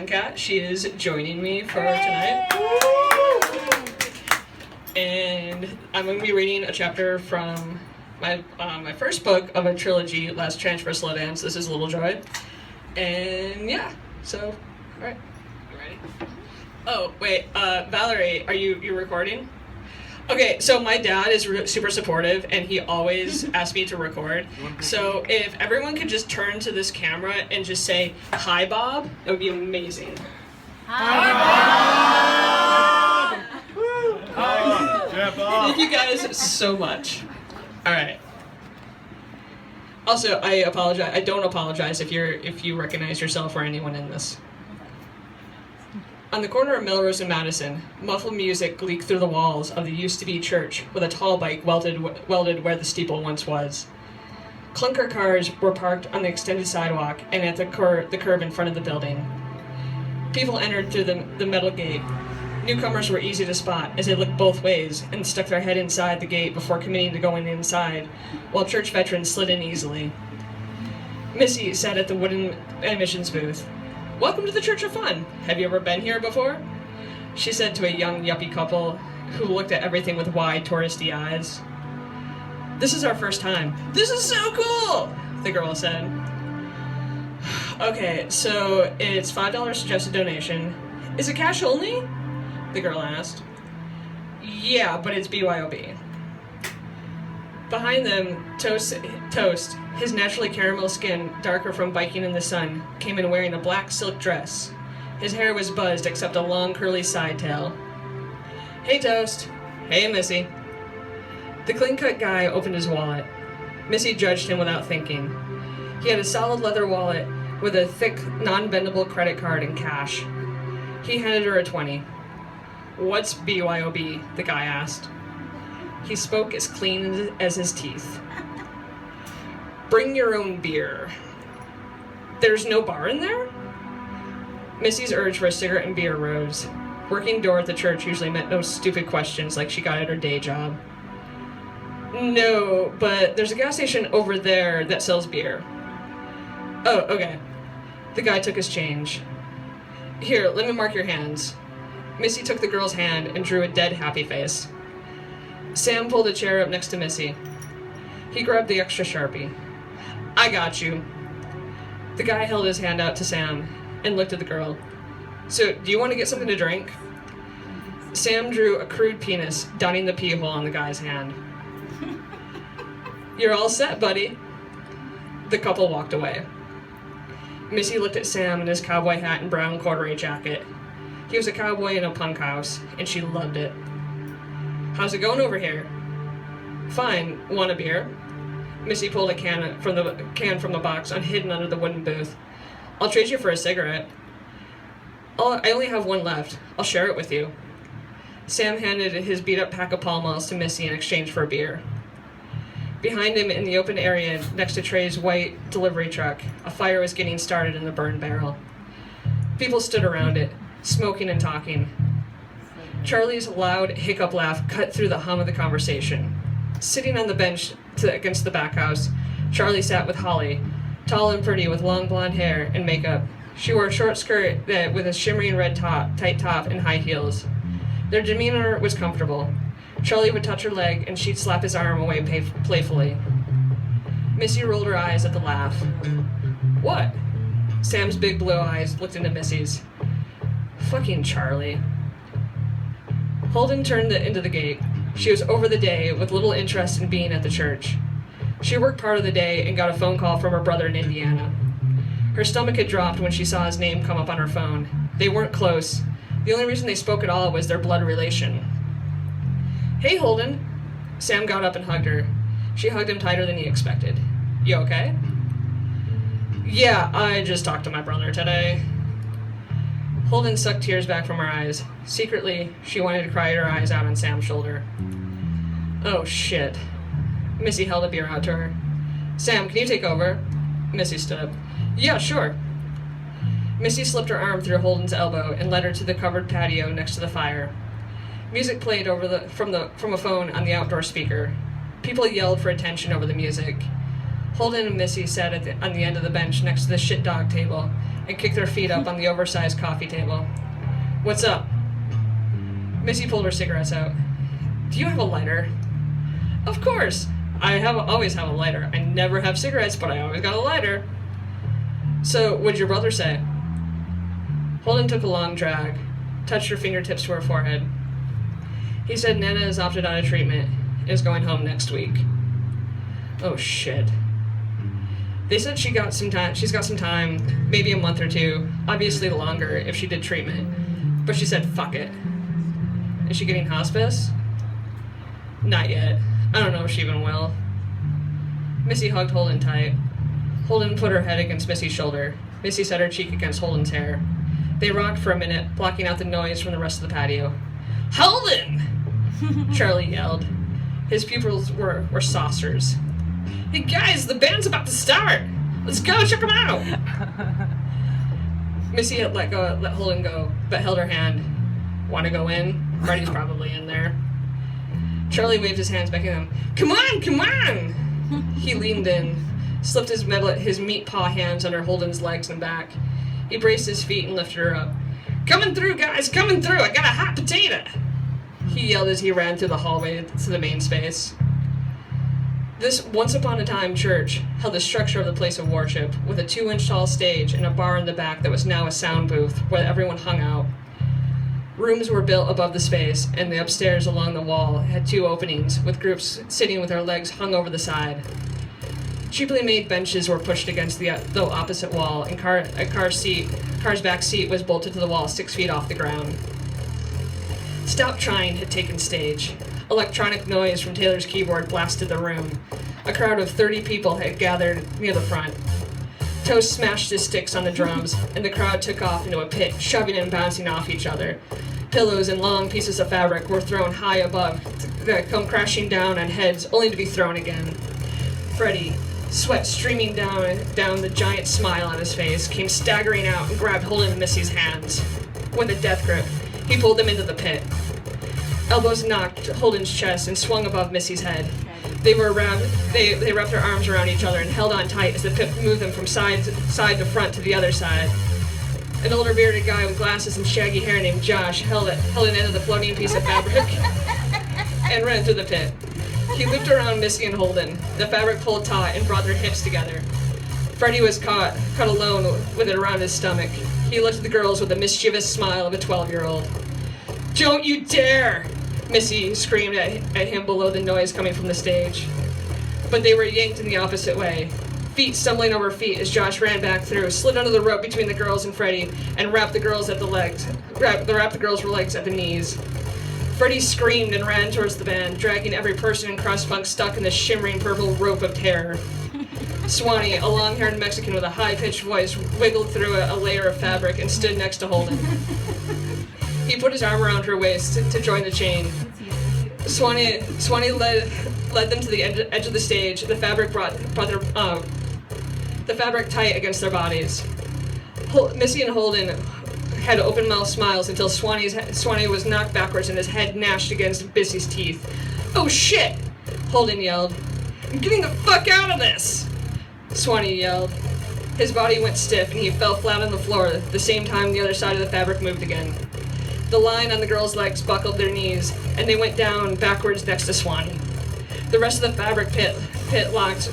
SanCat. She is joining me for tonight. And I'm going to be reading a chapter from my first book of a trilogy, Last Chance for Slow Dance. This is Little Joy. And yeah, so, alright. You ready? Oh, wait, Valerie, are you recording? Okay, so my dad is super supportive, and he always asks me to record. So if everyone could just turn to this camera and just say, "Hi, Bob," that would be amazing. Hi, Bob! Yeah, Bob. Thank you guys so much. All right. Also, I apologize. I don't apologize if you recognize yourself or anyone in this. On the corner of Melrose and Madison, muffled music leaked through the walls of the used-to-be church with a tall bike welded where the steeple once was. Clunker cars were parked on the extended sidewalk and at the curb in front of the building. People entered through the metal gate. Newcomers were easy to spot as they looked both ways and stuck their head inside the gate before committing to going inside, while church veterans slid in easily. Missy sat at the wooden admissions booth. "Welcome to the Church of Fun. Have you ever been here before?" she said to a young yuppie couple who looked at everything with wide, touristy eyes. "This is our first time." "This is so cool," the girl said. "Okay, so it's $5 suggested donation. Is it cash only?" the girl asked. "Yeah, but it's BYOB." Behind them, Toast, his naturally caramel skin, darker from biking in the sun, came in wearing a black silk dress. His hair was buzzed except a long curly side tail. "Hey, Toast." "Hey, Missy." The clean-cut guy opened his wallet. Missy judged him without thinking. He had a solid leather wallet with a thick, non-bendable credit card and cash. He handed her a 20. "What's BYOB?" the guy asked. He spoke as clean as his teeth. "Bring your own beer." "There's no bar in there?" Missy's urge for a cigarette and beer rose. Working door at the church usually meant no stupid questions like she got at her day job. "No, but there's a gas station over there that sells beer." "Oh, okay." The guy took his change. "Here, let me mark your hands." Missy took the girl's hand and drew a dead happy face. Sam pulled a chair up next to Missy. He grabbed the extra Sharpie. "I got you." The guy held his hand out to Sam and looked at the girl. "So, do you want to get something to drink?" Sam drew a crude penis, dotting the pee hole on the guy's hand. "You're all set, buddy." The couple walked away. Missy looked at Sam in his cowboy hat and brown corduroy jacket. He was a cowboy in a punk house, and she loved it. "How's it going over here?" "Fine. Want a beer?" Missy pulled a can from the box hidden under the wooden booth. "I'll trade you for a cigarette." "I only have one left. I'll share it with you." Sam handed his beat-up pack of Pall Malls to Missy in exchange for a beer. Behind him, in the open area next to Trey's white delivery truck, a fire was getting started in the burn barrel. People stood around it, smoking and talking. Charlie's loud hiccup laugh cut through the hum of the conversation. Sitting on the bench against the back house, Charlie sat with Holly, tall and pretty with long blonde hair and makeup. She wore a short skirt with a shimmering red tight top, and high heels. Their demeanor was comfortable. Charlie would touch her leg, and she'd slap his arm away playfully. Missy rolled her eyes at the laugh. "What?" Sam's big blue eyes looked into Missy's. "Fucking Charlie." Holden turned into the gate. She was over the day with little interest in being at the church. She worked part of the day and got a phone call from her brother in Indiana. Her stomach had dropped when she saw his name come up on her phone. They weren't close. The only reason they spoke at all was their blood relation. "Hey, Holden." Sam got up and hugged her. She hugged him tighter than he expected. "You okay?" "Yeah, I just talked to my brother today." Holden sucked tears back from her eyes. Secretly, she wanted to cry her eyes out on Sam's shoulder. "Oh, shit." Missy held a beer out to her. "Sam, can you take over?" Missy stood up. "Yeah, sure." Missy slipped her arm through Holden's elbow and led her to the covered patio next to the fire. Music played from a phone on the outdoor speaker. People yelled for attention over the music. Holden and Missy sat on the end of the bench next to the shit dog table and kicked their feet up on the oversized coffee table. "What's up?" Missy pulled her cigarettes out. "Do you have a lighter?" "Of course. Always have a lighter. I never have cigarettes, but I always got a lighter." "So, what'd your brother say?" Holden took a long drag, touched her fingertips to her forehead. "He said Nana has opted out of treatment and is going home next week." "Oh, shit." "They said she's got some time, maybe a month or two, obviously longer if she did treatment. But she said, fuck it." "Is she getting hospice?" "Not yet. I don't know if she even will." Missy hugged Holden tight. Holden put her head against Missy's shoulder. Missy set her cheek against Holden's hair. They rocked for a minute, blocking out the noise from the rest of the patio. "Holden!" Charlie yelled. His pupils were saucers. "Hey guys, the band's about to start! Let's go check them out!" Missy had let Holden go, but held her hand. "Want to go in? Freddie's probably in there." Charlie waved his hands back at him. Come on! He leaned in, slipped his meat paw hands under Holden's legs and back. He braced his feet and lifted her up. "Coming through, guys! Coming through! I got a hot potato!" He yelled as he ran through the hallway to the main space. This once-upon-a-time church held the structure of the place of worship, with a 2-inch tall stage and a bar in the back that was now a sound booth where everyone hung out. Rooms were built above the space, and the upstairs along the wall had 2 openings, with groups sitting with their legs hung over the side. Cheaply made benches were pushed against the opposite wall, and a car's back seat was bolted to the wall 6 feet off the ground. Stop Trying had taken stage. Electronic noise from Taylor's keyboard blasted the room. A crowd of 30 people had gathered near the front. Toast smashed his sticks on the drums, and the crowd took off into a pit, shoving and bouncing off each other. Pillows and long pieces of fabric were thrown high above to come crashing down on heads, only to be thrown again. Freddie, sweat streaming down the giant smile on his face, came staggering out and grabbed hold of Missy's hands. With a death grip, he pulled them into the pit. Elbows knocked Holden's chest and swung above Missy's head. They wrapped their arms around each other and held on tight as the pit moved them from side to front to the other side. An older bearded guy with glasses and shaggy hair named Josh held an end of the floating piece of fabric and ran through the pit. He looped around Missy and Holden. The fabric pulled taut and brought their hips together. Freddie was caught alone with it around his stomach. He looked at the girls with the mischievous smile of a 12-year-old. "Don't you dare!" Missy screamed at him below the noise coming from the stage. But they were yanked in the opposite way. Feet stumbling over feet as Josh ran back through, slid under the rope between the girls and Freddie, and wrapped the girls' legs at the knees. Freddie screamed and ran towards the band, dragging every person in Crustfunk stuck in the shimmering purple rope of terror. Swanee, a long-haired Mexican with a high-pitched voice, wiggled through a layer of fabric and stood next to Holden. He put his arm around her waist to join the chain. Swanee led them to the edge of the stage. The fabric brought the fabric tight against their bodies. Missy and Holden had open-mouthed smiles until Swanee was knocked backwards and his head gnashed against Missy's teeth. "Oh shit!" Holden yelled. "I'm getting the fuck out of this!" Swanee yelled. His body went stiff and he fell flat on the floor at the same time the other side of the fabric moved again. The line on the girls' legs buckled their knees, and they went down backwards next to Swanee. The rest of the fabric pit locked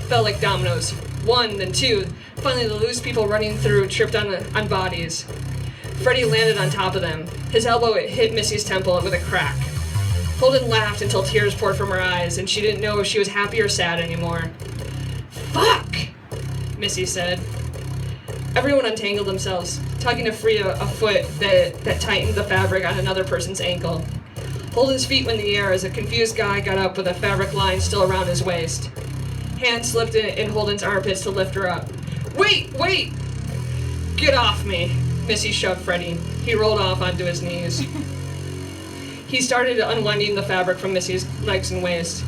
fell like dominoes. 1, then 2. Finally, the loose people running through tripped on bodies. Freddie landed on top of them. His elbow hit Missy's temple with a crack. Holden laughed until tears poured from her eyes, and she didn't know if she was happy or sad anymore. "Fuck!" Missy said. Everyone untangled themselves, tugging to free a foot that tightened the fabric on another person's ankle. Holden's feet went in the air as a confused guy got up with a fabric line still around his waist. Hands slipped in Holden's armpits to lift her up. Wait! "Get off me!" Missy shoved Freddie. He rolled off onto his knees. He started unwinding the fabric from Missy's legs and waist.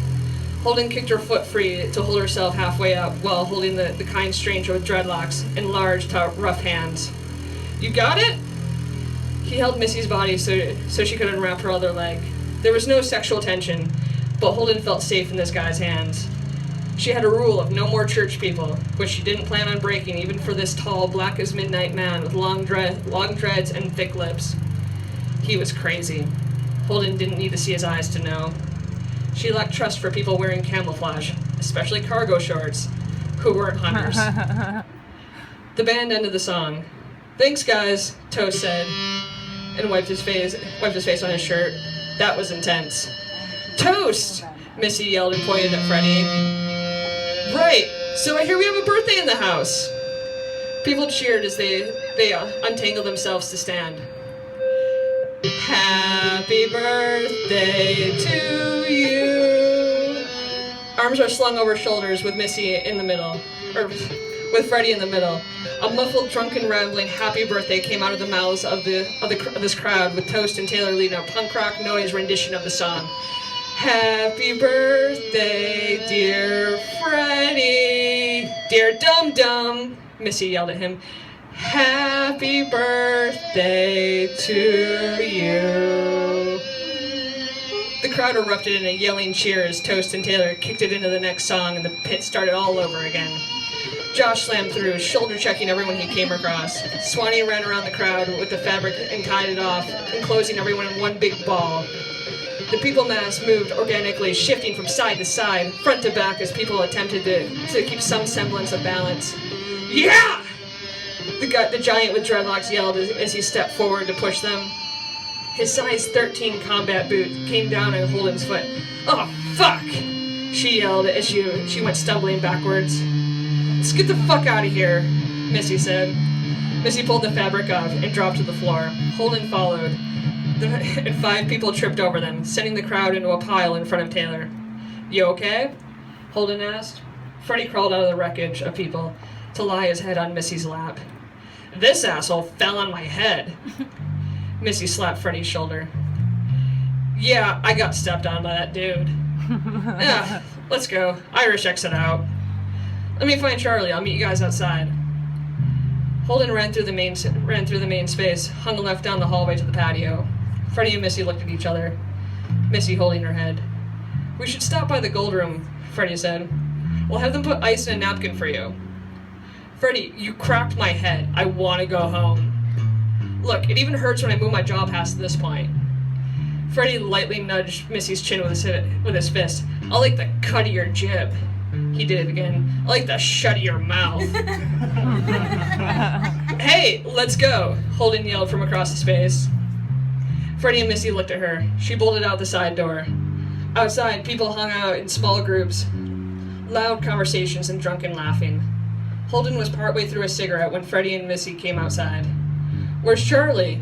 Holden kicked her foot free to hold herself halfway up while holding the kind stranger with dreadlocks and large, rough hands. "You got it?" He held Missy's body so she could unwrap her other leg. There was no sexual tension, but Holden felt safe in this guy's hands. She had a rule of no more church people, which she didn't plan on breaking even for this tall, black-as-midnight man with long dreads and thick lips. He was crazy. Holden didn't need to see his eyes to know. She lacked trust for people wearing camouflage, especially cargo shorts, who weren't hunters. The band ended the song. "Thanks, guys," Toast said, and wiped his face on his shirt. That was intense. "Toast!" Missy yelled and pointed at Freddie. "Right, so I hear we have a birthday in the house." People cheered as they untangled themselves to stand. "Happy birthday to you." Arms are slung over shoulders with Missy in the middle, or with Freddie in the middle. A muffled, drunken, rambling "happy birthday" came out of the mouths of this crowd, with Toast and Taylor leading a punk rock noise rendition of the song. "Happy birthday, dear Freddie, dear dum-dum," Missy yelled at him. "Happy birthday to you." The crowd erupted in a yelling cheer as Toast and Taylor kicked it into the next song, and the pit started all over again. Josh slammed through, shoulder-checking everyone he came across. Swanee ran around the crowd with the fabric and tied it off, enclosing everyone in one big ball. The people mass moved organically, shifting from side to side, front to back, as people attempted to keep some semblance of balance. "Yeah!" The giant with dreadlocks yelled as he stepped forward to push them. His size 13 combat boot came down on Holden's foot. "Oh, fuck!" she yelled as she went stumbling backwards. "Let's get the fuck out of here," Missy said. Missy pulled the fabric off and dropped to the floor. Holden followed, and 5 people tripped over them, sending the crowd into a pile in front of Taylor. "You okay?" Holden asked. Freddie crawled out of the wreckage of people to lie his head on Missy's lap. "This asshole fell on my head." Missy slapped Freddie's shoulder. "Yeah, I got stepped on by that dude." "Yeah, let's go. Irish exit out." "Let me find Charlie. I'll meet you guys outside." Holden ran through the main space, hung left down the hallway to the patio. Freddie and Missy looked at each other, Missy holding her head. "We should stop by the gold room," Freddie said. "We'll have them put ice in a napkin for you." "Freddie, you cracked my head. I want to go home." "Look, it even hurts when I move my jaw past this point." Freddie lightly nudged Missy's chin with his fist. "I like the cut of your jib." He did it again. "I like the shut of your mouth." "Hey, let's go," Holden yelled from across the space. Freddie and Missy looked at her. She bolted out the side door. Outside, people hung out in small groups. Loud conversations and drunken laughing. Holden was partway through a cigarette when Freddie and Missy came outside. "Where's Charlie?"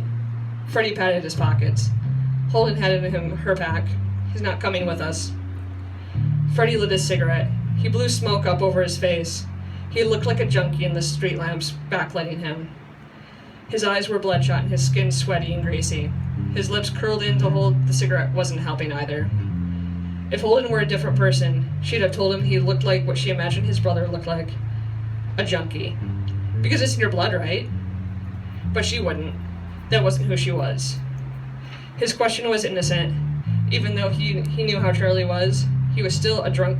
Freddie patted his pockets. Holden handed him her pack. "He's not coming with us." Freddie lit his cigarette. He blew smoke up over his face. He looked like a junkie in the street lamps backlighting him. His eyes were bloodshot and his skin sweaty and greasy. His lips curled in to hold the cigarette wasn't helping either. If Holden were a different person, she'd have told him he looked like what she imagined his brother looked like. A junkie. Because it's in your blood, right? But she wouldn't. That wasn't who she was. His question was innocent. Even though he knew how Charlie was, he was still a drunk